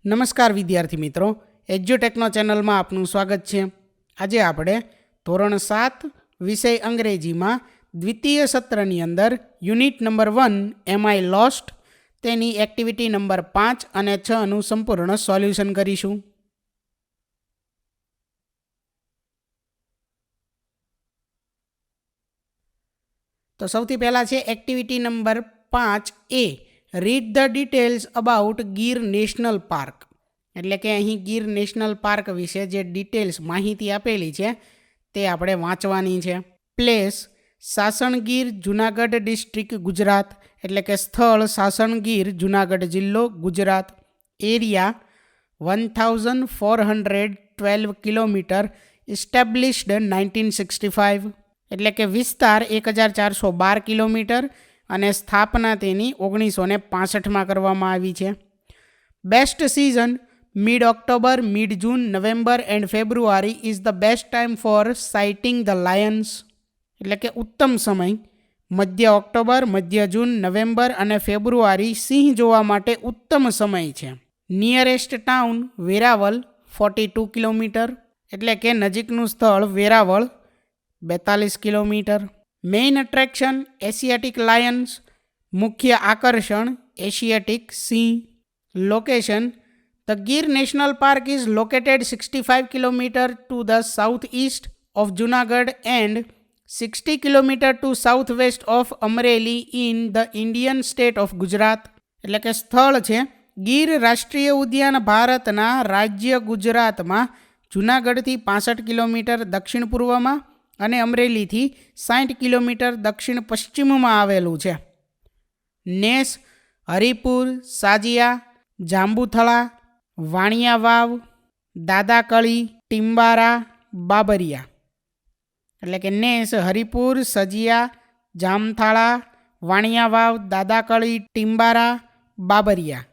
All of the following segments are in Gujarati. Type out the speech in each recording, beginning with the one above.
નમસ્કાર વિદ્યાર્થી મિત્રો, એજ્યુટેકનો ચેનલમાં આપનું સ્વાગત છે. આજે આપણે ધોરણ 7 વિષય અંગ્રેજીમાં દ્વિતીય સત્રની અંદર unit number 1 am I lost તેની એક્ટિવિટી નંબર 5 અને 6નું સંપૂર્ણ સોલ્યુશન કરીશું. તો સૌથી પહેલાં છે activity number 5A, read the details about Gir national park. એટલે કે અહીં ગીર નેશનલ પાર્ક વિશે જે ડિટેલ્સ માહિતી આપેલી છે તે આપણે વાંચવાની છે. Place Sasan Gir, Junagadh district, Gujarat. એટલે કે સ્થળ સાસણગીર, જુનાગઢ જિલ્લો, ગુજરાત. Area 1412 kilometre, established 1965. એટલે કે વિસ્તાર 1412 કિલોમીટર અને સ્થાપના તેની 1965માં કરવામાં આવી છે. Best season mid October, mid June, November and February is the best time for sighting the Lions. એટલે કે ઉત્તમ સમય મધ્ય ઓક્ટોબર, મધ્ય જૂન, નવેમ્બર અને ફેબ્રુઆરી સિંહ જોવા માટે ઉત્તમ સમય છે. Nearest town Veraval 42 kilometre. એટલે કે નજીકનું સ્થળ Veraval 42 kilometre. Main attraction Asiatic lions. મુખ્ય આકર્ષણ એશિયાટિક સિંહ. Location the Gir national park is located 65 kilometre to the south east of Junagadh and 60 kilometre to south west of Amreli in the Indian state of Gujarat. એટલે કે સ્થળ છે ગીર રાષ્ટ્રીય ઉદ્યાન ભારતના રાજ્ય ગુજરાતમાં જુનાગઢથી 65 કિલોમીટર દક્ષિણ પૂર્વમાં અને અમરેલીથી 60 કિલોમીટર દક્ષિણ પશ્ચિમમાં આવેલું છે. નેસ, હરિપુર, સાજિયા, જાંબુથળા, વાણિયા વાવ, દાદાકળી, ટીમ્બારા, બાબરિયા. એટલે કે નેસ, હરિપુર, સજિયા, જામથાળા, વાણિયા વાવ, દાદાકળી, ટીમ્બારા, બાબરિયા.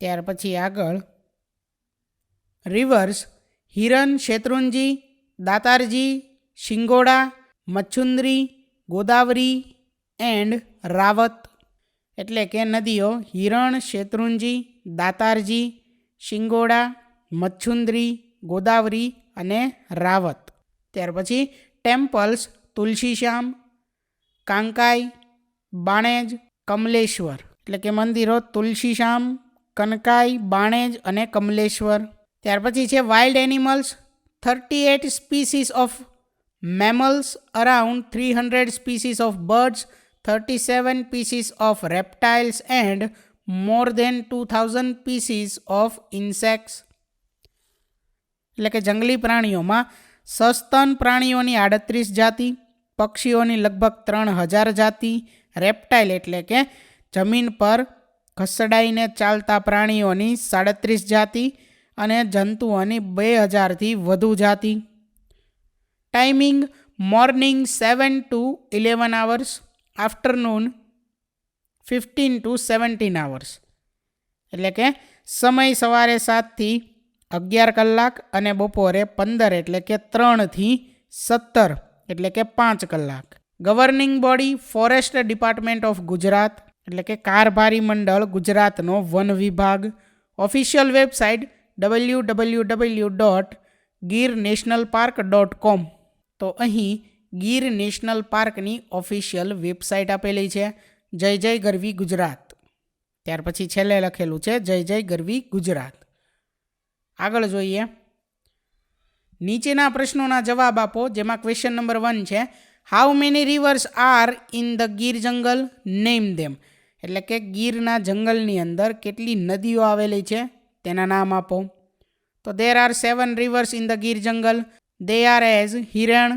ત્યાર પછી આગળ રિવર્સ હિરન, શેત્રુંજી, દાતારજી, શિંગોડા, મચ્છુંદરી, ગોદાવરી એન્ડ રાવત. એટલે કે નદીઓ હિરણ, શેત્રુંજી, દાતારજી, શિંગોડા, મચ્છુંદરી, ગોદાવરી અને રાવત. ત્યાર પછી ટેમ્પલ્સ તુલસીશ્યામ, કાંકાઈ, બાણેજ, કમલેશ્વર. એટલે કે મંદિરો તુલસીશ્યામ, કનકાઈ, બાણેજ અને કમલેશ્વર. ત્યાર પછી છે wild animals 38 species of mammals, around 300 species of birds, 37 species of reptiles and more than 2000 species of insects. એટલે કે જંગલી પ્રાણીઓમાં સસ્તન પ્રાણીઓની 38 જાતિ, પક્ષીઓની લગભગ 3000 જાતિ, રેપ્ટાઇલ એટલે કે જમીન પર ખસડાઈને ચાલતા પ્રાણીઓની 37 જાતિ અને જંતુઓની 2000થી વધુ જાતિ. Timing morning 7 to 11 hours, afternoon 15 to 17 hours. એટલે કે સમય સવારે 7 થી 11 કલાક અને બપોરે 15 એટલે કે 3 થી 17 એટલે કે 5 કલાક. Governing body forest department of Gujarat. એટલે કે કારભારી મંડળ ગુજરાતનો વન વિભાગ. Official website www.girnationalpark.com. તો અહીં ગીર નેશનલ પાર્કની ઓફિશિયલ વેબસાઇટ આપેલી છે, જય જય ગરવી ગુજરાત. ત્યાર પછી છેલ્લે લખેલું છે જય જય ગરવી ગુજરાત. આગળ જોઈએ, નીચેના પ્રશ્નોના જવાબ આપો, જેમાં ક્વેશ્ચન નંબર 1 છે how many reverse are in the Gir જંગલ, નેમ ધેમ. એટલે કે ગીરના જંગલની અંદર કેટલી નદીઓ આવેલી છે તેના નામ આપો. તો there are 7 rivers in the Gir jungle. They are as Hiran,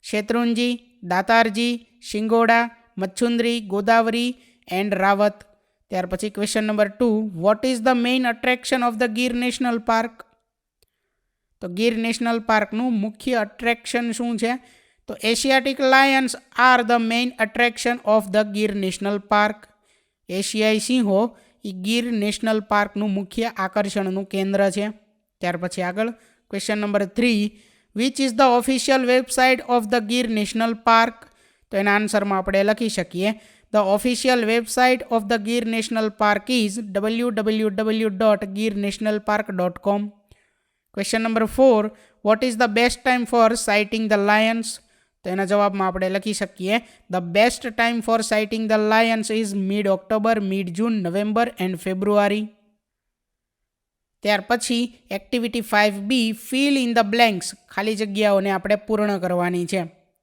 Shetrunji, Datarji, Shingoda, Machhundri, Godavari and Rawat. ત્યાર પછી question number 2, what is the main attraction of the Gir national park. તો ગીર નેશનલ પાર્કનું મુખ્ય અટ્રેક્શન શું છે? તો Asiatic lions are the main attraction of the Gir national park. એશિયાઈ સિંહો એ ગીર નેશનલ પાર્કનું મુખ્ય આકર્ષણનું કેન્દ્ર છે. ત્યાર પછી આગળ question number 3, which is the official website of the Gir national park. તો એના આન્સરમાં આપણે લખી શકીએ The official website of the Gir National Park is www.girnationalpark.com. Question number 4. What is the best time for sighting the lions? તો એના જવાબમાં આપણે લખી શકીએ The best time for sighting the lions is mid-October, mid-June, November and February. ત્યાર પછી activity 5B fill in the blanks, ખાલી જગ્યાઓને આપણે પૂર્ણ કરવાની છે.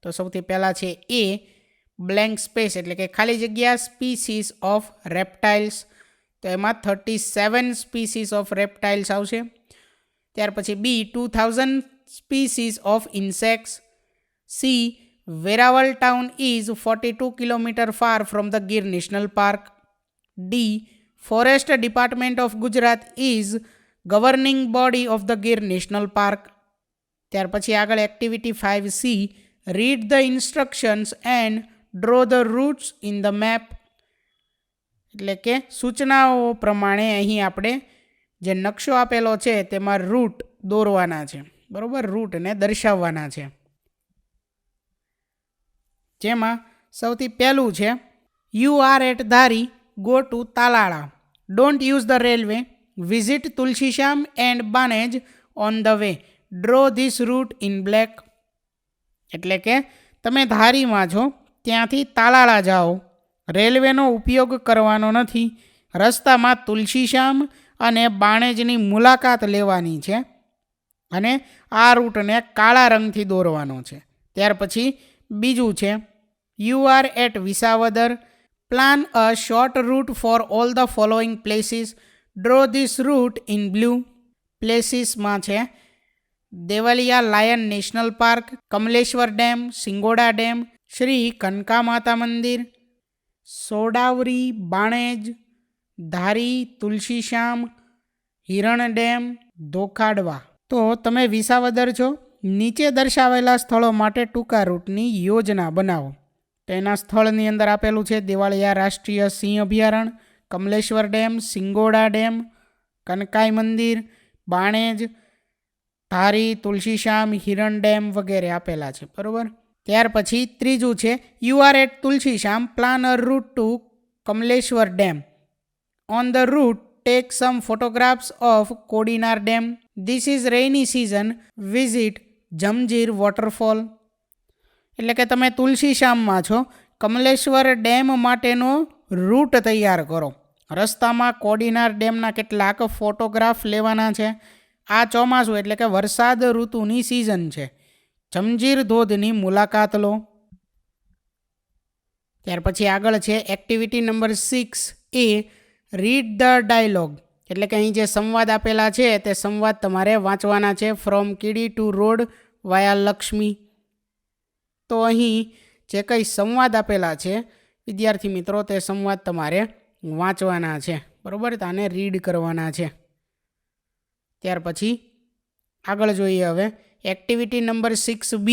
તો સૌથી પહેલાં છે A blank space એટલે કે ખાલી જગ્યા સ્પીસીસ ઓફ રેપ્ટાઇલ્સ. તો એમાં 37 સ્પીસીસ ઓફ રેપ્ટાઇલ્સ આવશે. ત્યાર પછી B 2000 species of insects. C Veraval town is 42 kilometre far from the Gir national park. D forest department of Gujarat is governing body of the Gir national park. ત્યાર પછી આગળ activity 5C read the instructions and draw the routes in the map. એટલે કે સૂચનાઓ પ્રમાણે અહીં આપણે જે નકશો આપેલો છે તેમાં રૂટ દોરવાના છે, બરાબર, રૂટને દર્શાવવાના છે. જેમાં સૌથી પહેલું છે you are at Dhari, go to Talala, don't use the railway, visit Tulsishyam and Banej on the way, draw this route in black. એટલે કે તમે ધારીમાં છો, ત્યાંથી તાલાળા જાઓ, રેલવેનો ઉપયોગ કરવાનો નથી, રસ્તામાં તુલસીશ્યામ અને બાણેજની મુલાકાત લેવાની છે અને આ રૂટને કાળા રંગથી દોરવાનો છે. ત્યાર પછી બીજું છે you are at Visavadar, plan a short route for all the following places, draw this route in blue. પ્લેસીસમાં છે Devaliya lion national park, Kamleshwar dam, Singoda dam, Shri Kanka Mata Mandir, Sodavari, Banej, Dhari, Tulsishyam, Hiran dam, Dhokhadva. તો તમે વિસાવદર છો, નીચે દર્શાવેલા સ્થળો માટે ટૂંકા રૂટની યોજના બનાવો. તો એના સ્થળની અંદર આપેલું છે દેવાળિયા રાષ્ટ્રીય સિંહ અભયારણ્ય, કમલેશ્વર ડેમ, સિંગોડા ડેમ, કનકાઈ મંદિર, બાણેજ, ધારી, તુલસીશ્યામ, હિરણ ડેમ વગેરે આપેલા છે, બરાબર. ત્યાર પછી ત્રીજું છે you are at Tulsishyam, plan a route to Kamleshwar dam. On the route take some photographs of Kodinar dam. This is rainy season, visit Jamjir waterfall. એટલે કે તમે તુલસીશ્યામમાં છો, કમલેશ્વર ડેમ માટેનો રૂટ તૈયાર કરો, રસ્તામાં કોડીનાર ડેમના કેટલાક ફોટોગ્રાફ લેવાના છે. આ ચોમાસું એટલે કે વરસાદ ઋતુની સિઝન છે, જમજીર ધોધની મુલાકાત લો. ત્યાર પછી આગળ છે activity number 6A read the dialogue. એટલે કે અહીં જે સંવાદ આપેલા છે તે સંવાદ તમારે વાંચવાના છે. ફ્રોમ કીડી ટુ રોડ વાયા લક્ષ્મી. તો અહીં જે કંઈ સંવાદ આપેલા છે વિદ્યાર્થી મિત્રો, તે સંવાદ તમારે વાંચવાના છે, બરાબર, તાને રીડ કરવાના છે. ત્યાર પછી આગળ જોઈએ હવે એક્ટિવિટી નંબર 6B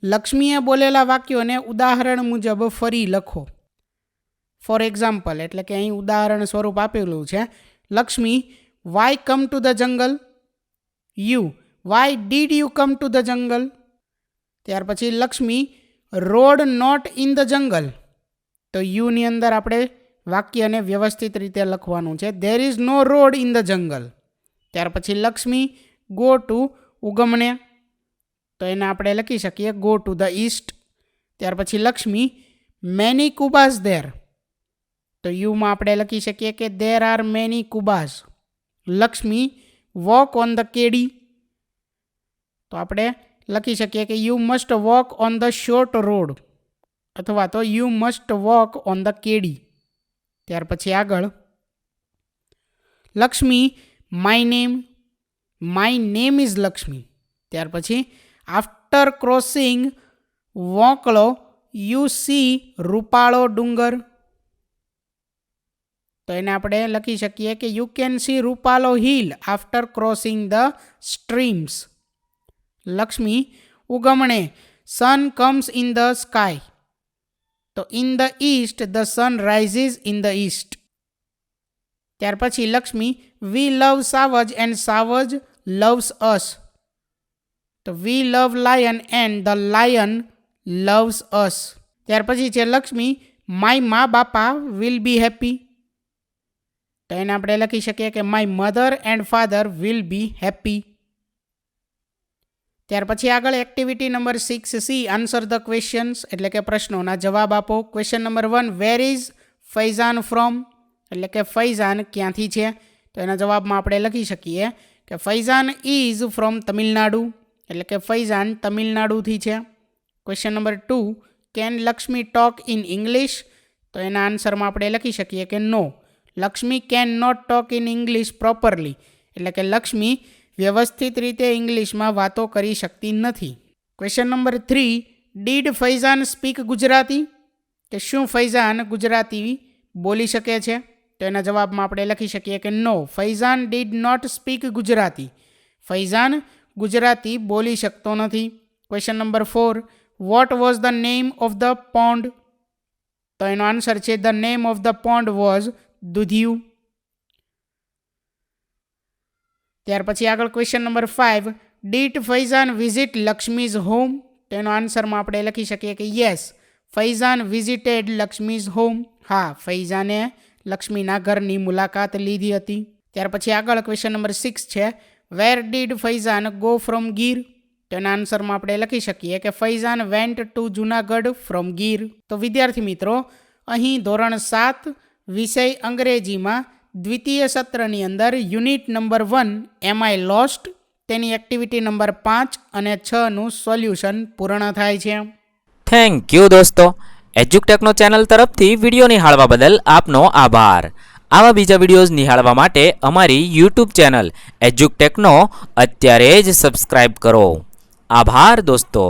લક્ષ્મીએ બોલેલા વાક્યોને ઉદાહરણ મુજબ ફરી લખો. ફોર એક્ઝામ્પલ એટલે કે અહીં ઉદાહરણ સ્વરૂપ આપેલું છે Lakshmi why come to the jungle, you why did you come to the jungle. ત્યાર પછી Lakshmi road not in the jungle. તો યુની અંદર આપણે વાક્યને વ્યવસ્થિત રીતે લખવાનું છે, there is no road in the jungle. ત્યાર પછી લક્ષ્મી ગો ટુ ઉગમણે, તો એને આપણે લખી શકીએ ગો ટુ ધ ઈસ્ટ. ત્યાર પછી લક્ષ્મી મેની કુબાસ ધેર, તો યુમાં આપણે લખી શકીએ કે ધેર આર મેની કુબાસ. લક્ષ્મી વોક ઓન ધ કેડી, તો આપણે લખી શકીએ કે you must walk on the short road અથવા તો you must walk on the કેડી. ત્યાર પછી આગળ Lakshmi my name is Lakshmi. ત્યાર પછી આફ્ટર ક્રોસિંગ વોંકળો યુ સી રૂપાળો ડુંગર, તો એને આપણે લખી શકીએ કે યુ કેન સી રૂપાલો hill after crossing the streams. Lakshmi ઉગમણે sun comes in the sky, તો in the east the sun rises in the east. ત્યાર પછી લક્ષ્મી વી લવ સાવજ એન્ડ સાવજ લવ્સ અસ, તો we love lion and the lion loves us. ત્યાર પછી છે લક્ષ્મી માય મા બાપા વિલ બી હેપી, તો એને આપણે લખી શકીએ કે my mother and father will be happy. ત્યાર પછી આગળ activity number 6C, answer the questions, એટલે કે પ્રશ્નોના જવાબ આપો. Question number 1, where is Faizan from, એટલે કે ફૈઝાન ક્યાંથી છે, તો એના જવાબમાં આપણે લખી શકીએ કે ફૈઝાન ઇઝ ફ્રોમ તમિલનાડુ, એટલે કે ફૈઝાન તમિલનાડુથી છે. Question number 2, can Lakshmi talk in English, તો એના આન્સરમાં આપણે લખી શકીએ કે no, Lakshmi can not talk in English properly, એટલે કે લક્ષ્મી વ્યવસ્થિત રીતે ઇંગ્લિશમાં વાતો કરી શકતી નથી. Question number 3, did Faizan speak Gujarati, કે શું ફૈઝાન ગુજરાતી બોલી શકે છે, તો એના જવાબમાં આપણે લખી શકીએ કે no, Faizan did not speak Gujarati, Faizan Gujarati બોલી શકતો નથી. Question number 4, what was the name of the pond, તો એનો આન્સર છે the name of the pond was Dudhiyu. ત્યાર પછી આગળ question number 5, did Faizan visit Lakshmi's home, તેનો આન્સરમાં આપણે લખી શકીએ કે yes, Faizan visited Lakshmi's home, હા ફૈઝાને લક્ષ્મીના ઘરની મુલાકાત લીધી હતી. ત્યાર પછી આગળ ક્વેશ્ચન નંબર 6 છે, where did Faizan go from Gir, તેના આન્સરમાં આપણે લખી શકીએ કે Faizan went to Junagadh from Gir. તો વિદ્યાર્થી મિત્રો, અહીં ધોરણ 7 વિષય અંગ્રેજીમાં દ્વિતીય સત્રની અંદર unit number 1 am I lost, તેની એક્ટિવિટી નંબર 5 અને 6નું સોલ્યુશન પૂર્ણ થાય છે. થેન્ક યુ દોસ્તો. એજ્યુકટેકનો ચેનલ તરફથી વિડીયો નિહાળવા બદલ આપનો આભાર. આવા બીજા વિડીયોઝ નિહાળવા માટે અમારી યુટ્યુબ ચેનલ એજ્યુકટેકનો અત્યારે જ સબસ્ક્રાઇબ કરો. આભાર દોસ્તો.